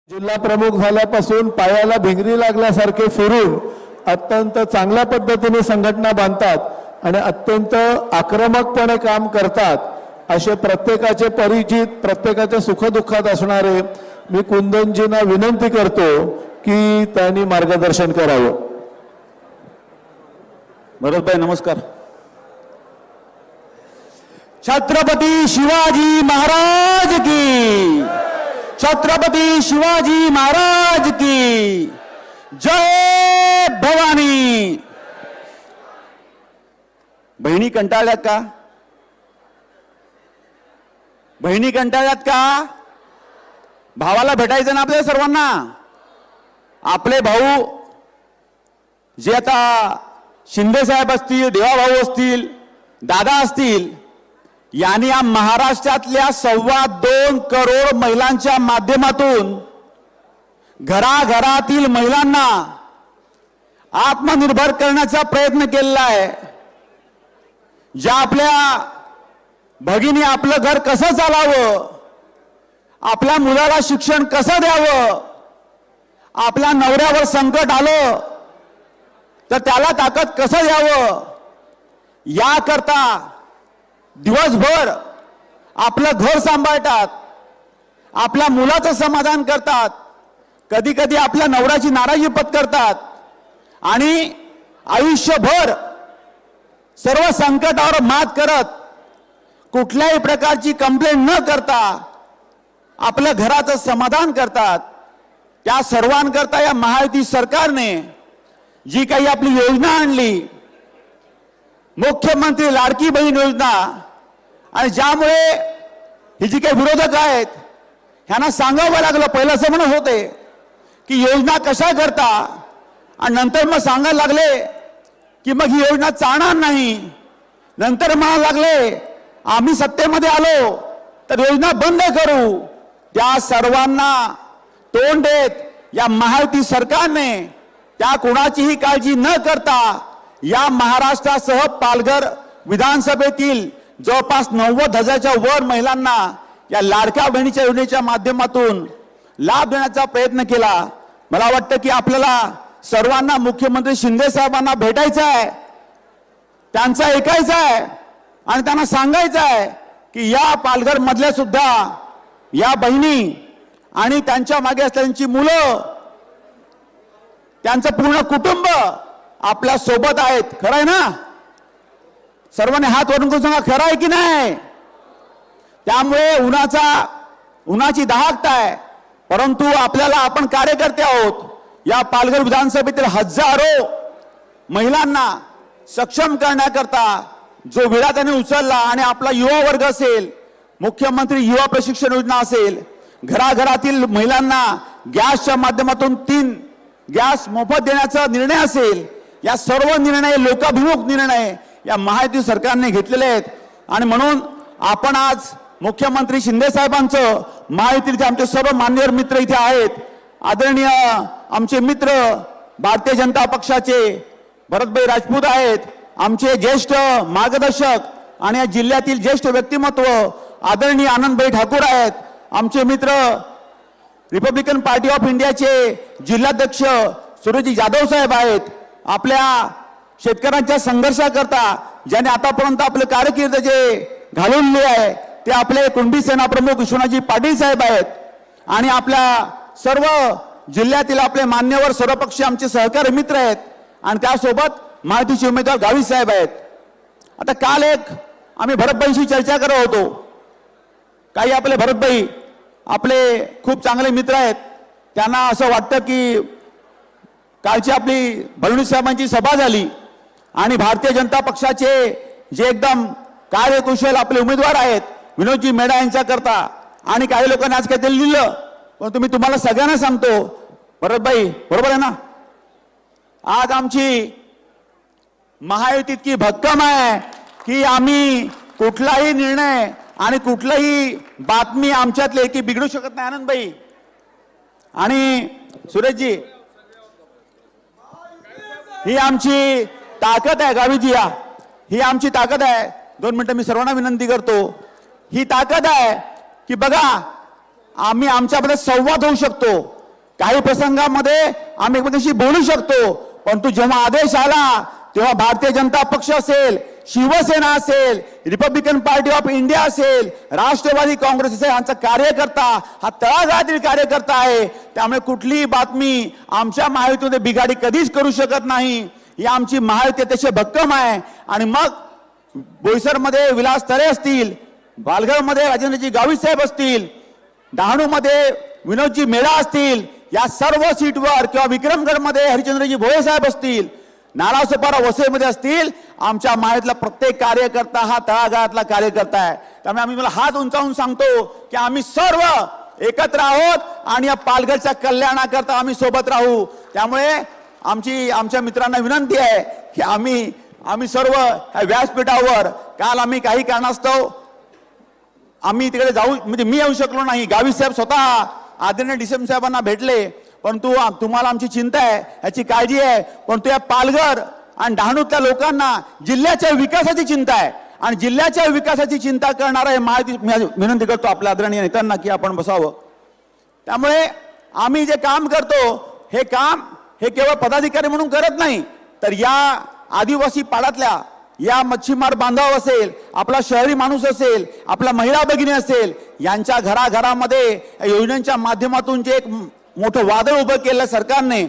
जिल्हा प्रमुख झाल्यापासून पायाला भिंगरी लागल्यासारखे फिरून अत्यंत चांगल्या पद्धतीने संघटना बांधतात आणि अत्यंत आक्रमकपणे काम करतात असे प्रत्येकाचे परिचित प्रत्येकाच्या सुखदुःखात असणारे मी कुंदनजींना विनंती करतो की त्यांनी मार्गदर्शन करावं। भरतभाई नमस्कार। छत्रपती शिवाजी महाराज की, छत्रपती शिवाजी महाराज की जय भवानी। बहिणी कंटाळल्यात का? बहिणी कंटाळल्यात का? भावाला भेटायचं ना आपल्या सर्वांना। आपले भाऊ जे आता शिंदे साहेब असतील, देवा भाऊ असतील, दादा असतील, यांनी या महाराष्ट्रातल्या 2.25 करोड महिलांच्या माध्यमातून घराघरातील महिलांना आत्मनिर्भर करण्याचा प्रयत्न केलेला आहे। ज्या आपल्या भगिनी आपलं घर कसं चालावं, आपल्या मुलाला शिक्षण कसं द्यावं, आपल्या नवऱ्यावर संकट आलं तर त्याला ताकद कसं द्यावं, याकरता दिवसभर आपलं घर सांभाळतात, आपल्या मुलाचं समाधान करतात, कधी कधी आपल्या नवऱ्याची नाराजी पत्करतात आणि आयुष्यभर सर्व संकटावर मात करत कुठल्याही प्रकारची कंप्लेंट न करता आपल्या घराचं समाधान करतात। त्या सर्वांकरता या महायुती सरकारने जी काही आपली योजना आणली, मुख्यमंत्री लाडकी बहीण योजना, आणि ज्यामुळे ही जी काही विरोधक आहेत ह्यांना सांगावं लागलं। पहिलं असं म्हणत होते की योजना कशा करता, आणि नंतर मग सांगायला लागले की मग ही योजना चालणार नाही। नंतर म्हणायला लागले आम्ही सत्तेमध्ये आलो तर योजना बंद करू। त्या सर्वांना तोंड देत या महायुती सरकारने त्या कोणाचीही काळजी न करता या महाराष्ट्रासह पालघर विधानसभेतील जवळपास 90,000च्या वर महिलांना या लाडक्या बहिणीच्या योजनेच्या माध्यमातून लाभ देण्याचा प्रयत्न केला। मला वाटतं की आपल्याला सर्वांना मुख्यमंत्री शिंदे साहेबांना भेटायचं आहे, त्यांचं ऐकायचं आहे आणि त्यांना सांगायचं आहे की या पालघर मधल्या सुद्धा या बहिणी आणि त्यांच्या मागे असलेल्यांची मुलं, त्यांचं पूर्ण कुटुंब आपल्या सोबत आहेत। खरं आहे ना? सर्वांनी हात वरून करून सांगा, खरं आहे की नाही? त्यामुळे उन्हाची दाहकता आहे, परंतु आपल्याला आपण कार्यकर्ते आहोत। या पालघर विधानसभेतील हजारो महिलांना सक्षम करण्याकरता जो विडा त्यांनी उचलला, आणि आपला युवा वर्ग असेल, मुख्यमंत्री युवा प्रशिक्षण योजना असेल, घराघरातील महिलांना गॅसच्या माध्यमातून 3 गॅस मोफत देण्याचा निर्णय असेल, या सर्व निर्णय लोकाभिमुख निर्णय या महायुती सरकारने घेतलेले आहेत। आणि म्हणून आपण आज मुख्यमंत्री शिंदे साहेबांचं, महायुतीचे आमचे सर्व मान्यवर मित्र इथे आहेत, आदरणीय आमचे मित्र भारतीय जनता पक्षाचे भरतभाई राजपूत आहेत, आमचे ज्येष्ठ मार्गदर्शक आणि या जिल्ह्यातील ज्येष्ठ व्यक्तिमत्व आदरणीय आनंदभाई ठाकूर आहेत, आमचे मित्र रिपब्लिकन पार्टी ऑफ इंडियाचे जिल्हाध्यक्ष सुरेश जाधव साहेब आहेत, आपल्या शेतकऱ्यांच्या संघर्षाकरता ज्याने आतापर्यंत आपले कारकीर्द जे घालवले आहे ते आपले कुणबी सेना प्रमुख विश्वनाथजी पाटील साहेब आहेत, आणि आपल्या सर्व जिल्ह्यातील आपले मान्यवर सर्वपक्षीय आमचे सहकारी मित्र आहेत, आणि त्यासोबत महायुतीचे उमेदवार गावी साहेब आहेत। आता काल एक आम्ही भरतभाईंशी चर्चा करत होतो। काही आपले भरतभाई आपले खूप चांगले मित्र आहेत, त्यांना असं वाटतं की कालची आपली फडणवीस साहेबांची सभा झाली आणि भारतीय जनता पक्षाचे जे एकदम कार्यकुशल आपले उमेदवार आहेत विनोदजी मेढा यांच्याकरता, आणि काही लोकांनी आज काहीतरी लिहिलं, पण मी तुम्हाला सगळ्यांना सांगतो भरतभाई, बरोबर आहे ना, आज आमची महायुती इतकी भक्कम आहे की आम्ही कुठलाही निर्णय आणि कुठलाही बातमी आमच्यातले की बिघडू शकत नाही। आनंदभाई आणि सुरेशजी, ही आमची ताकद आहे गावीजी, ही आमची ताकद आहे। 2 मिनिटं मी सर्वांना विनंती करतो, ही ताकद आहे की बघा आम्ही आमच्यामध्ये संवाद होऊ शकतो। काही प्रसंगामध्ये आम्ही एकमेकांशी बोलू शकतो, परंतु जेव्हा आदेश आला तेव्हा भारतीय जनता पक्ष असेल, शिवसेना असेल, रिपब्लिकन पार्टी ऑफ इंडिया असेल, राष्ट्रवादी काँग्रेस असेल, यांचा कार्यकर्ता हा तळागाळातील कार्यकर्ता आहे. त्यामुळे कुठलीही बातमी आमच्या महायुतीमध्ये बिघाडी कधीच करू शकत नाही. ही आमची महायुती अतिशय भक्कम आहे. आणि मग बोईसरमध्ये विलास तरे असतील, पालघरमध्ये राजेंद्रजी गावित साहेब असतील, डहाणूमध्ये विनोदजी मेढा असतील, या सर्व सीटवर किंवा विक्रमगडमध्ये हरिचंद्रजी भोये साहेब असतील, नारासोपारा वसईमध्ये असतील, आमच्या महायुतीतला प्रत्येक कार्यकर्ता हा तळागाळातला कार्यकर्ता आहे. त्यामुळे आम्ही मला हात उंचावून सांगतो की आम्ही सर्व एकत्र आहोत आणि या पालघरच्या कल्याणाकरता आम्ही सोबत राहू. त्यामुळे आमच्या मित्रांना विनंती आहे की आम्ही सर्व व्यासपीठावर काल आम्ही काही कारणास्तव आम्ही तिकडे जाऊ, म्हणजे मी येऊ शकलो नाही. गावित साहेब स्वतः आदरणीय डीसीएम साहेबांना भेटले, परंतु तुम्हाला आमची चिंता आहे, याची काळजी आहे. परंतु या पालघर आणि डहाणूतल्या लोकांना जिल्ह्याच्या विकासाची चिंता आहे आणि जिल्ह्याच्या विकासाची चिंता करणारा हे महायुती, विनंती करतो आपल्या आदरणीय नेत्यांना की आपण बसावं. त्यामुळे आम्ही जे काम करतो हे काम हे केवळ पदाधिकारी म्हणून करत नाही, तर या आदिवासी पाड्यातल्या या मच्छीमार बांधव असेल, आपला शहरी माणूस असेल, आपला महिला भगिनी असेल, यांच्या घराघरामध्ये या योजनांच्या माध्यमातून जे एक मोठं वादळ उभं केलं सरकारने,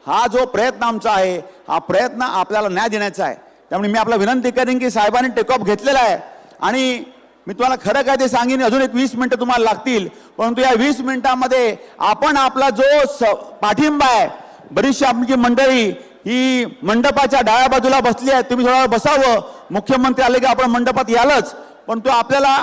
हा जो प्रयत्न आमचा आहे, हा प्रयत्न आपल्याला न्याय देण्याचा आहे. त्यामुळे मी आपल्याला विनंती करेन की साहेबांनी टेकऑफ घेतलेला आहे आणि मी तुम्हाला खरं काय ते सांगेन, अजून एक 20 मिनिटं तुम्हाला लागतील, परंतु या 20 मिनिटांमध्ये आपण आपला जो पाठिंबा आहे, बरीचशी आमची मंडळी ही मंडपाच्या डाव्या बाजूला बसली आहे, तुम्ही थोडा बसावं. मुख्यमंत्री आले की आपण मंडपात यालच, परंतु आपल्याला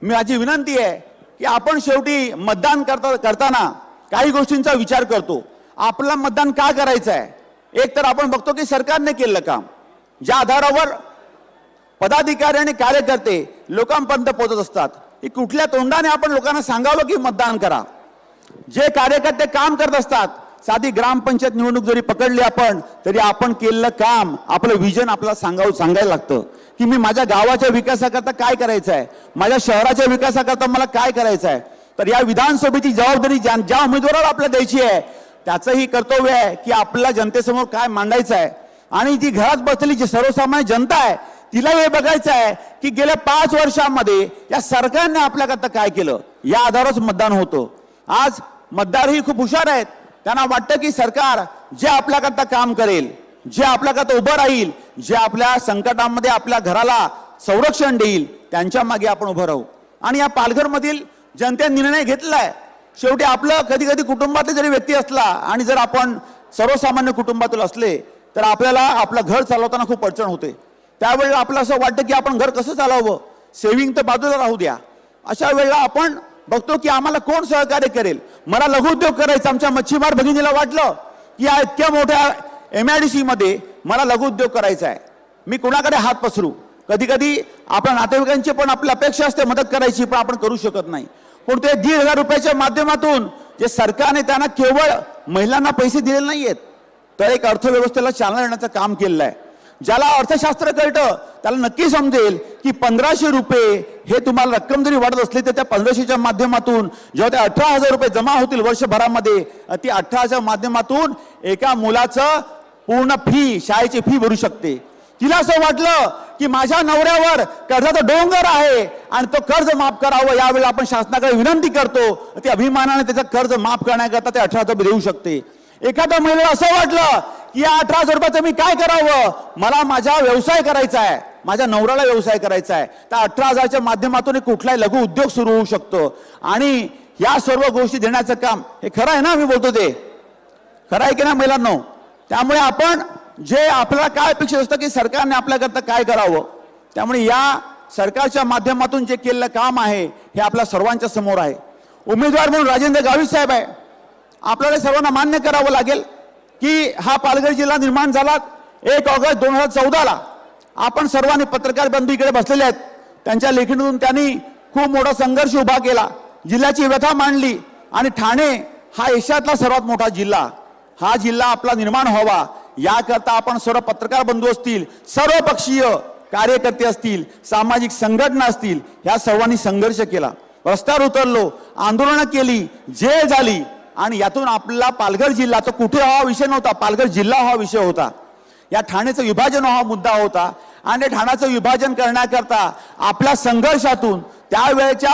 माझी विनंती आहे की आपण शेवटी मतदान करताना काही गोष्टींचा विचार करतो. आपलं मतदान का करायचं आहे? एक तर आपण बघतो की सरकारने केलं काम, ज्या आधारावर पदाधिकारी आणि कार्यकर्ते लोकांपर्यंत पोहोचत असतात, की कुठल्या तोंडाने आपण लोकांना सांगावं की मतदान करा. जे कार्यकर्ते काम करत असतात, साधी ग्रामपंचायत निवडणूक जरी पकडली आपण, तरी आपण केलेलं काम, आपलं विजन आपल्याला सांगायला लागतं की मी माझ्या गावाच्या विकासाकरता काय करायचं आहे, माझ्या शहराच्या विकासाकरता मला काय करायचं आहे. तर या विधानसभेची जबाबदारी ज्या उमेदवाराला आपल्याला द्यायची आहे, त्याचंही कर्तव्य आहे की आपल्या जनतेसमोर काय मांडायचं आहे. आणि जी घरात बसलेली जी सर्वसामान्य जनता आहे, तिला हे बघायचं आहे की गेल्या 5 वर्षांमध्ये या सरकारने आपल्याकरता काय केलं, या आधारावर मतदान होतं. आज मतदारही खूप हुशार आहेत, त्यांना वाटतं की सरकार जे आपल्याकरता काम करेल, जे आपल्याकरता उभं राहील, जे आपल्या संकटामध्ये आपल्या घराला संरक्षण देईल, त्यांच्या मागे आपण उभं राहू. आणि या पालघरमधील जनतेने निर्णय घेतलाय. शेवटी आपलं कधी कधी कुटुंबातले जरी व्यक्ती असला आणि जर आपण सर्वसामान्य कुटुंबातील असले, तर आपल्याला आपलं घर चालवताना खूप अडचण होते. त्यावेळेला आपलं असं वाटतं की आपण घर कसं चालवावं, सेव्हिंग तर बाजूला राहू द्या. अशा वेळेला आपण बघतो की आम्हाला कोण सहकार्य करेल. मला लघुउद्योग करायचा, आमच्या मच्छीमार भगिनीला वाटलं की या इतक्या मोठ्या MIDC मध्ये मला लघुउद्योग करायचा आहे, मी कुणाकडे हात पसरू. कधी कधी आपल्या नातेवाईकांची पण आपली अपेक्षा असते मदत करायची, पण आपण करू शकत नाही. पण ते 1,500 रुपयाच्या माध्यमातून जे सरकारने त्यांना केवळ महिलांना पैसे दिलेले नाहीयेत, तर एक अर्थव्यवस्थेला चालना देण्याचं काम केलेलं आहे. ज्याला अर्थशास्त्र कळतं त्याला नक्की समजेल की 1,500 रुपये हे तुम्हाला रक्कम जरी वाढत असली, तर त्या 1,500च्या माध्यमातून जेव्हा ते 18,000 रुपये जमा होतील वर्षभरामध्ये, ती 18,000 माध्यमातून एका मुलाचं पूर्ण फी, शाळेची फी भरू शकते. तिला असं वाटलं की माझ्या नवऱ्यावर कर्जाचा डोंगर आहे आणि तो कर्ज माफ करावं. यावेळी आपण शासनाकडे विनंती करतो, ती अभिमानाने त्याचं कर्ज माफ करण्याकरता ते 18,000 रुपये देऊ शकते. एखाद्या महिलेला असं वाटलं की या 18,000 रुपयाचं मी काय करावं, मला माझा व्यवसाय करायचा आहे, माझ्या नवऱ्याला व्यवसाय करायचा आहे, तर 18,000च्या माध्यमातून कुठलाही लघु उद्योग सुरू होऊ शकतो. आणि या सर्व गोष्टी देण्याचं काम हे खरं आहे ना, मी बोलतो ते खरं आहे की ना महिलांनो. त्यामुळे आपण जे आपल्याला काय अपेक्षित असतं की सरकारने आपल्याकरता काय करावं, त्यामुळे या सरकारच्या माध्यमातून जे केलेलं काम आहे हे आपल्या सर्वांच्या समोर आहे. उमेदवार म्हणून राजेंद्र गावित साहेब आहे. आपल्याला सर्वांना मान्य करावं लागेल की हा पालघर जिल्हा निर्माण झाला 1 ऑगस्ट 2014ला. आपण सर्वांनी पत्रकार बंधू इकडे बसलेले आहेत, त्यांच्या लेखणीतून त्यांनी खूप मोठा संघर्ष उभा केला, जिल्ह्याची व्यथा मांडली आणि ठाणे हा एशियातला सर्वात मोठा जिल्हा, हा जिल्हा आपला निर्माण व्हावा याकरता आपण सर्व पत्रकार बंधू असतील, सर्व पक्षीय कार्यकर्ते असतील, सामाजिक संघटना असतील, ह्या सर्वांनी संघर्ष केला, रस्त्यावर उतरलो, आंदोलनं केली, जेल झाली आणि यातून आपला पालघर जिल्हा तो कुठे हा विषय नव्हता, पालघर जिल्हा हा विषय होता. या ठाण्याचं विभाजन हा मुद्दा होता आणि ठाण्याचं विभाजन करण्याकरता आपल्या संघर्षातून त्यावेळेच्या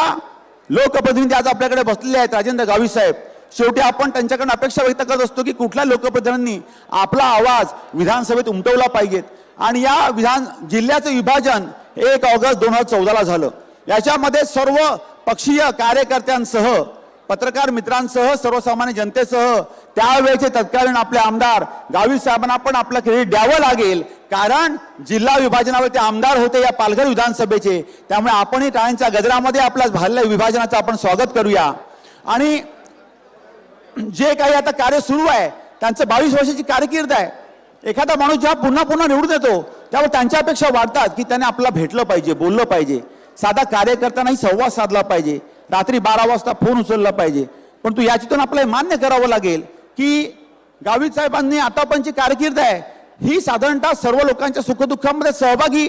लोकप्रतिनिधी आज आपल्याकडे बसलेले आहेत, राजेंद्र गावित साहेब. शेवटी आपण त्यांच्याकडून अपेक्षा व्यक्त करत असतो की कुठल्या लोकप्रतिनिधींनी आपला आवाज विधानसभेत उमटवला पाहिजेत. आणि या जिल्ह्याचं विभाजन 1 ऑगस्ट 2014 झालं. याच्यामध्ये सर्व पक्षीय कार्यकर्त्यांसह, पत्रकार मित्रांसह, सर्वसामान्य जनतेसह त्यावेळेचे तत्कालीन आपले आमदार गावित साहेबांना पण आपलं क्रेडिट द्यावं लागेल, कारण जिल्हा विभाजनावर ते आमदार होते या पालघर विधानसभेचे. त्यामुळे आपणही टाळ्यांच्या गजरामध्ये आपल्या झालेल्या विभाजनाचं आपण स्वागत करूया. आणि जे काही आता कार्य सुरू आहे त्यांचं 22 वर्षाची कारकीर्द आहे. एखादा माणूस जेव्हा पुन्हा पुन्हा निवडून येतो त्यावर त्यांच्या अपेक्षा वाढतात की त्याने आपल्याला भेटलं पाहिजे, बोललं पाहिजे, साधा कार्यकर्त्यांनाही संवाद साधला पाहिजे, रात्री 12 वाजता फोन उचलला पाहिजे. परंतु याच्यातून आपल्याला मान्य करावं लागेल की गावित साहेबांनी आतापर्यंतची कारकीर्द आहे ही साधारणतः सर्व लोकांच्या सुखदुःखामध्ये सहभागी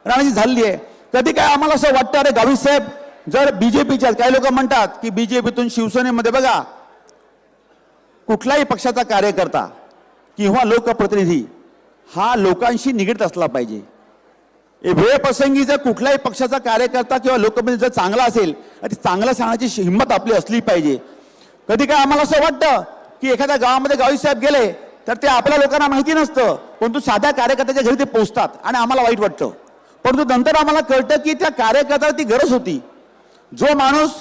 राहण्याची झाली आहे. कधी काय आम्हाला असं वाटतं, अरे गावित साहेब जर बीजेपीच्या, काही लोक म्हणतात की बीजेपीतून शिवसेनेमध्ये बघा कुठल्याही पक्षाचा कार्यकर्ता किंवा लोकप्रतिनिधी हा लोकांशी निगडीत असला पाहिजे. वेळ प्रसंगी जर कुठल्याही पक्षाचा कार्यकर्ता किंवा लोकप्रतिनिधी जर चांगला असेल तर चांगलं सांगण्याची हिंमत आपली असली पाहिजे. कधी काय आम्हाला असं वाटतं की एखाद्या गावामध्ये गावित साहेब गेले तर ते आपल्या लोकांना माहिती नसतं, परंतु साध्या कार्यकर्त्याच्या घरी ते पोहोचतात आणि आम्हाला वाईट वाटतं. परंतु नंतर आम्हाला कळतं की त्या कार्यकर्त्याला ती गरज होती. जो माणूस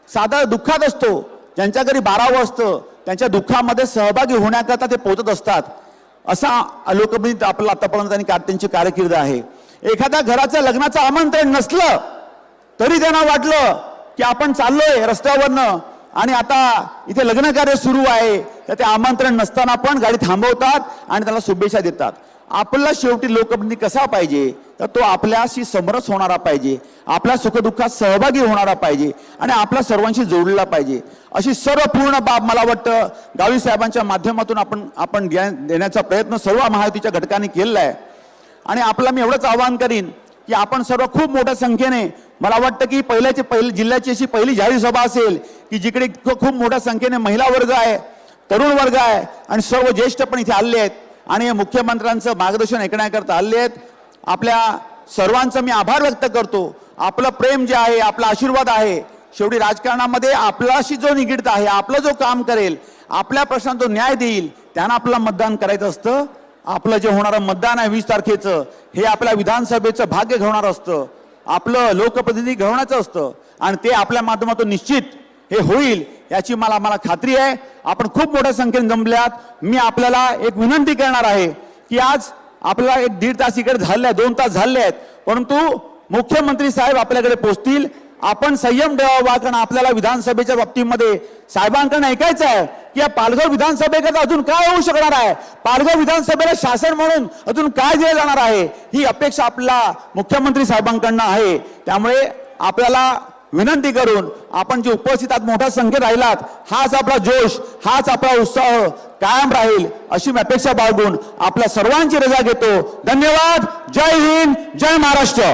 साधा दुःखात असतो, ज्यांच्या घरी 12 असतं, त्यांच्या दुःखामध्ये सहभागी होण्याकरता ते पोहोचत असतात, असा लोकप्रतिनिधी आपला आतापर्यंत त्यांची कारकीर्द आहे. एखाद्या घराचं लग्नाचं आमंत्रण नसलं तरी त्यांना वाटलं की आपण चाललोय रस्त्यावरनं आणि आता इथे लग्न कार्य सुरू आहे, तर ते आमंत्रण नसताना पण गाडी थांबवतात आणि त्याला शुभेच्छा देतात. आपला शेवटी लोकप्रतिनिधी कसा पाहिजे, तर तो आपल्याशी समरस होणारा पाहिजे, आपल्या सुखदुःखात सहभागी होणारा पाहिजे आणि आपल्या सर्वांशी जोडलेला पाहिजे. अशी सर्व पूर्ण बाब मला वाटतं गावित साहेबांच्या माध्यमातून आपण देण्याचा प्रयत्न सर्व महायुतीच्या घटकांनी केलेला आहे. आणि आपला मी एवढंच आवाहन करीन की आपण सर्व खूप मोठ्या संख्येने, मला वाटतं की पहिली जिल्ह्याची अशी पहिली जाहीर सभा असेल की जिकडे खूप मोठ्या संख्येने महिला वर्ग आहे, तरुण वर्ग आहे आणि सर्व ज्येष्ठ पण इथे आले आहेत आणि मुख्यमंत्र्यांचं मार्गदर्शन ऐकण्याकरता आले आहेत. आपल्या सर्वांचा मी आभार व्यक्त करतो. आपलं प्रेम जे आहे, आपला आशीर्वाद आहे, शेवटी राजकारणामध्ये आपल्याशी जो निगडीत आहे, आपलं जो काम करेल, आपल्या प्रश्नांना जो न्याय देईल त्यांना आपलं मतदान करायचं असतं. आपलं जे होणारं मतदान आहे 20 तारखेचं, हे आपल्या विधानसभेचं भाग्य घडवणार असतं, आपलं लोकप्रतिनिधी घडवण्याचं असतं आणि ते आपल्या माध्यमातून निश्चित हे होईल याची मला खात्री आहे. आपण खूप मोठ्या संख्येने जमल्यात. मी आपल्याला एक विनंती करणार आहे की आज आपल्याला 1-1.5 तास इकडे झाले, 2 तास झाले आहेत, परंतु मुख्यमंत्री साहेब आपल्याकडे पोहोचतील. आपण संयम ठेवावा, कारण आपल्याला विधानसभेच्या बाबतीमध्ये साहेबांकडून ऐकायचं आहे की या पालघर विधानसभेकरता अजून काय होऊ शकणार आहे, पालघर विधानसभेला शासन म्हणून अजून काय दिलं जाणार आहे, ही अपेक्षा आपल्याला मुख्यमंत्री साहेबांकडनं आहे. त्यामुळे आपल्याला विनंती करून आपण जे उपस्थित आहात मोठ्या संख्येत राहिलात, हाच आपला जोश, हाच आपला उत्साह कायम राहील अशी मी अपेक्षा बाळगून आपल्या सर्वांची रजा घेतो. धन्यवाद. जय हिंद, जय महाराष्ट्र.